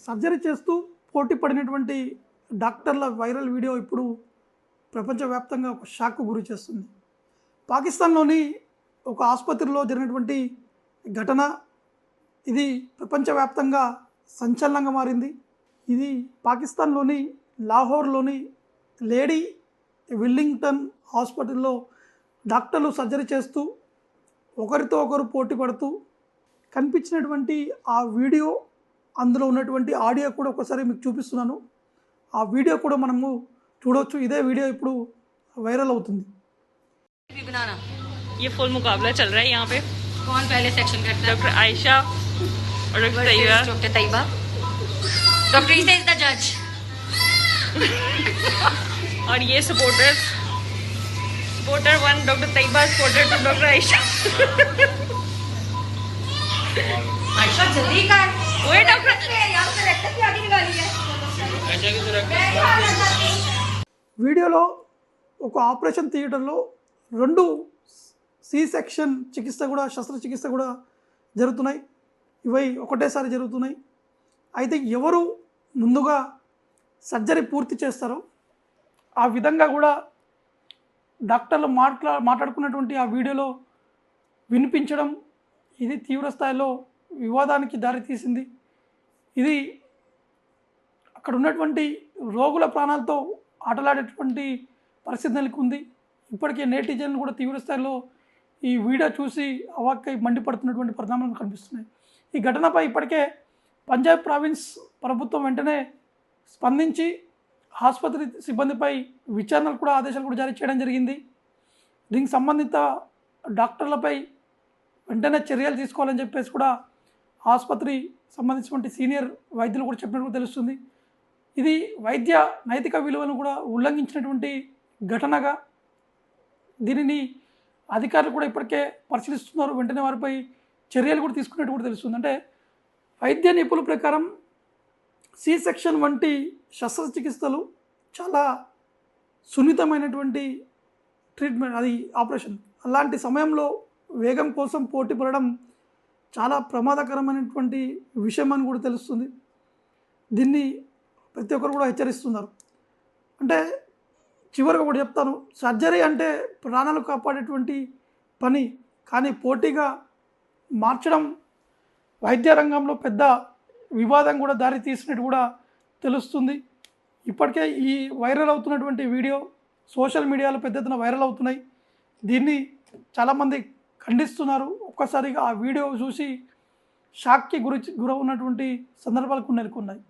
Surgery చేస్తూ పోటీ పడినటువంటి డాక్టర్ల వైరల్ వీడియో ఇప్పుడు ప్రపంచవ్యాప్తంగా ఒక షాక్కు గురి చేస్తుంది. పాకిస్తాన్లోని ఒక ఆసుపత్రిలో జరిగినటువంటి ఘటన ఇది ప్రపంచవ్యాప్తంగా సంచలనంగా మారింది. ఇది పాకిస్తాన్లోని లాహోర్లోని లేడీ విల్లింగ్టన్ హాస్పిటల్లో డాక్టర్లు సర్జరీ చేస్తూ ఒకరితో ఒకరు పోటీ పడుతూ కనిపించినటువంటి ఆ వీడియో, అందులో ఉన్నటువంటి ఆడియో కూడా ఒకసారి మీకు చూపిస్తున్నాను. ఆ వీడియో కూడా మనము చూడొచ్చు. ఇదే వీడియో ఇప్పుడు వైరల్ అవుతుంది. ये फुल मुकाबला चल रहा है यहाँ पे. कौन पहले सेक्शन करता है? डॉक्टर आयशा और doctor Tayyaba. Doctor Tayyaba. Doctor Isa is the जज. और ये supporter 1 doctor Tayyaba, supporter 2 doctor Ayesha. Ayesha जल्दी कर. ओए डॉक्टर यार तो डायरेक्टर की आगे निकाली है. వీడియోలో ఒక ఆపరేషన్ థియేటర్లో 2 సి సెక్షన్ చికిత్స కూడా, శస్త్రచికిత్స కూడా జరుగుతున్నాయి. ఇవి ఒకటేసారి జరుగుతున్నాయి. అయితే ఎవరు ముందుగా సర్జరీ పూర్తి చేస్తారో ఆ విధంగా కూడా డాక్టర్లు మాట్లాడుకున్నటువంటి ఆ వీడియోలో వినిపించడం, ఇది తీవ్ర స్థాయిలో వివాదానికి దారితీసింది. ఇది అక్కడ ఉన్నటువంటి రోగుల ప్రాణాలతో ఆటలాడేటువంటి పరిస్థితి నెలకొంది. ఇప్పటికే నేటిజన్లు కూడా తీవ్ర స్థాయిలో ఈ వీడియో చూసి అవాక్కై మండిపడుతున్నటువంటి పరిణామాలు కనిపిస్తున్నాయి. ఈ ఘటనపై ఇప్పటికే పంజాబ్ ప్రావిన్స్ ప్రభుత్వం వెంటనే స్పందించి ఆసుపత్రి సిబ్బందిపై విచారణలు కూడా, ఆదేశాలు కూడా జారీ చేయడం జరిగింది. దీనికి సంబంధిత డాక్టర్లపై వెంటనే చర్యలు తీసుకోవాలని చెప్పేసి కూడా ఆసుపత్రి సంబంధించినటువంటి సీనియర్ వైద్యులు కూడా చెప్పినట్టు తెలుస్తుంది. ఇది వైద్య నైతిక విలువలను కూడా ఉల్లంఘించినటువంటి ఘటనగా దీనిని అధికారులు కూడా ఇప్పటికే పరిశీలిస్తున్నారు. వెంటనే వారిపై చర్యలు కూడా తీసుకున్నట్టు కూడా తెలుస్తుంది. అంటే వైద్య నిపుణుల ప్రకారం సి సెక్షన్ వంటి శస్త్రచికిత్సలు చాలా సున్నితమైనటువంటి ట్రీట్మెంట్, అది ఆపరేషన్. అలాంటి సమయంలో వేగం కోసం పోటీ పడడం చాలా ప్రమాదకరమైనటువంటి విషయం అని కూడా తెలుస్తుంది. దీన్ని ప్రతి ఒక్కరు కూడా హెచ్చరిస్తున్నారు. అంటే చివరిగా కూడా చెప్తాను, సర్జరీ అంటే ప్రాణాలు కాపాడేటువంటి పని, కానీ పోటీగా మార్చడం వైద్య రంగంలో పెద్ద వివాదం కూడా దారి తీసినట్టు కూడా తెలుస్తుంది. ఇప్పటికే ఈ వైరల్ అవుతున్నటువంటి వీడియో సోషల్ మీడియాలో పెద్ద ఎత్తున వైరల్ అవుతున్నాయి. దీన్ని చాలామంది ఖండిస్తున్నారు. ఒక్కసారిగా ఆ వీడియో చూసి షాక్కి గురవున్నటువంటి సందర్భాలు కొన్ని నెలకొన్నాయి.